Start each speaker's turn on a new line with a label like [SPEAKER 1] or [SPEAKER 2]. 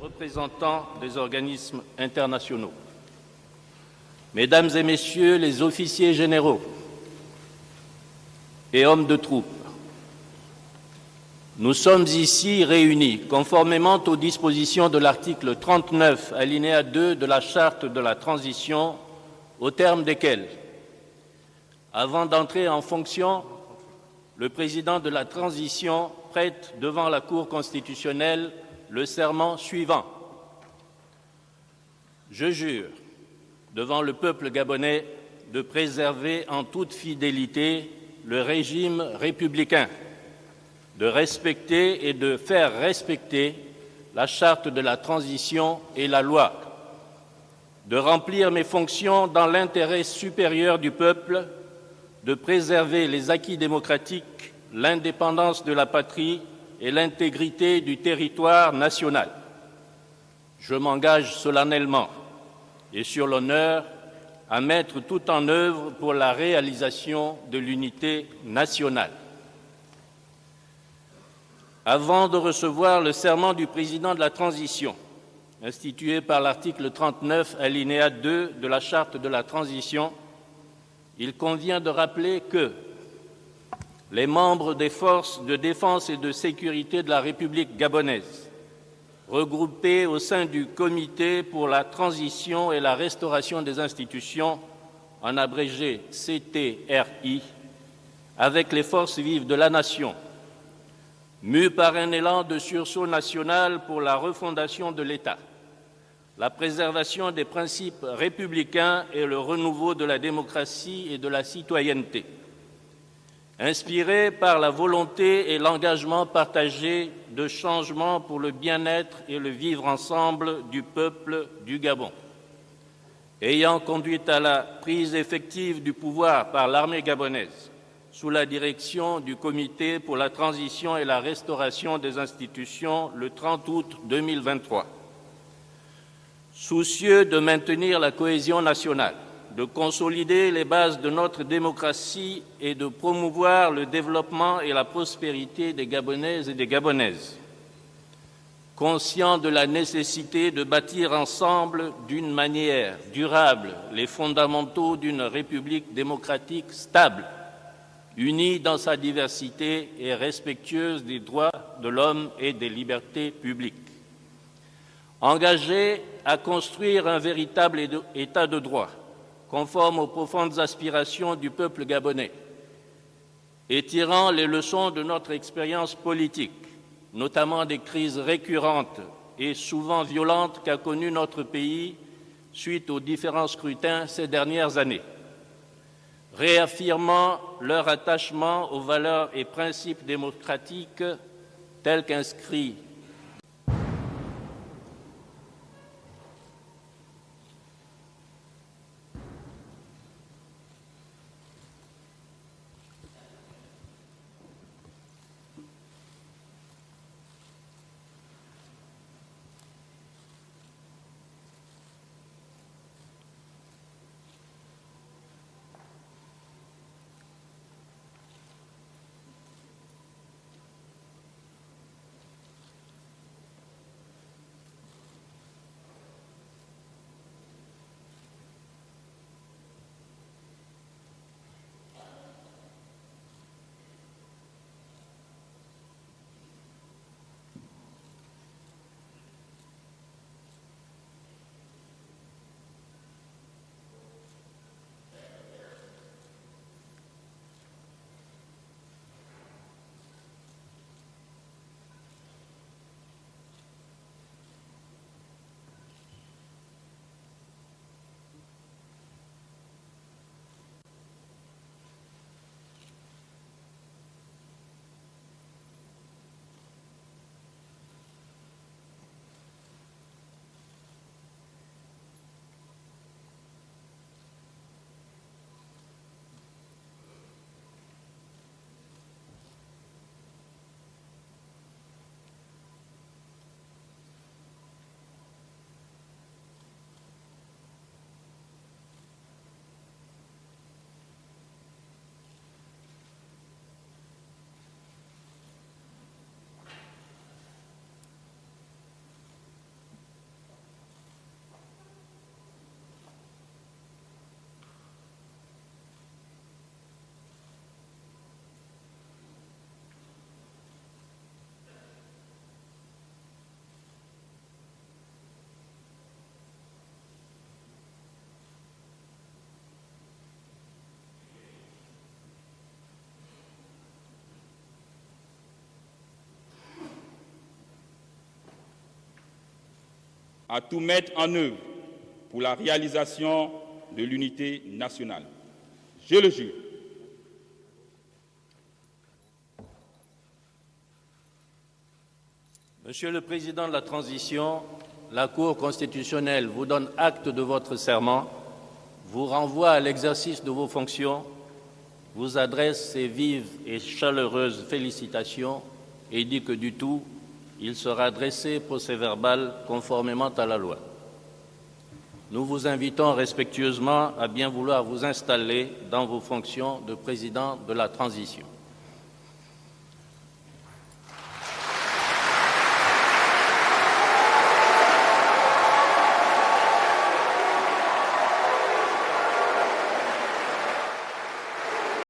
[SPEAKER 1] représentants des organismes internationaux, Mesdames et Messieurs les officiers généraux et hommes de troupe, nous sommes ici réunis conformément aux dispositions de l'article 39, alinéa 2 de la Charte de la transition, au terme desquelles, avant d'entrer en fonction, le président de la transition prête devant la Cour constitutionnelle le serment suivant. Je jure devant le peuple gabonais de préserver en toute fidélité le régime républicain, de respecter et de faire respecter la Charte de la transition et la loi, de remplir mes fonctions dans l'intérêt supérieur du peuple, de préserver les acquis démocratiques, l'indépendance de la patrie et l'intégrité du territoire national. Je m'engage solennellement et sur l'honneur à mettre tout en œuvre pour la réalisation de l'unité nationale. Avant de recevoir le serment du président de la transition, institué par l'article 39, alinéa 2 de la Charte de la transition, il convient de rappeler que les membres des forces de défense et de sécurité de la République gabonaise, regroupés au sein du Comité pour la transition et la restauration des institutions, en abrégé CTRI, avec les forces vives de la nation, mus par un élan de sursaut national pour la refondation de l'État, la préservation des principes républicains et le renouveau de la démocratie et de la citoyenneté, inspirés par la volonté et l'engagement partagé de changement pour le bien-être et le vivre ensemble du peuple du Gabon, ayant conduit à la prise effective du pouvoir par l'armée gabonaise, sous la direction du Comité pour la transition et la restauration des institutions le 30 août 2023. Soucieux de maintenir la cohésion nationale, de consolider les bases de notre démocratie et de promouvoir le développement et la prospérité des Gabonaises et des Gabonaises. Conscient de la nécessité de bâtir ensemble d'une manière durable les fondamentaux d'une République démocratique stable, unie dans sa diversité et respectueuse des droits de l'homme et des libertés publiques. Engagé à construire un véritable État de droit, conforme aux profondes aspirations du peuple gabonais, et tirant les leçons de notre expérience politique, notamment des crises récurrentes et souvent violentes qu'a connues notre pays suite aux différents scrutins ces dernières années, réaffirmant leur attachement aux valeurs et principes démocratiques tels qu'inscrits
[SPEAKER 2] à tout mettre en œuvre pour la réalisation de l'unité nationale. Je le jure.
[SPEAKER 1] Monsieur le Président de la Transition, la Cour constitutionnelle vous donne acte de votre serment, vous renvoie à l'exercice de vos fonctions, vous adresse ses vives et chaleureuses félicitations et dit que du tout, il sera dressé procès-verbal conformément à la loi. Nous vous invitons respectueusement à bien vouloir vous installer dans vos fonctions de Président de la Transition.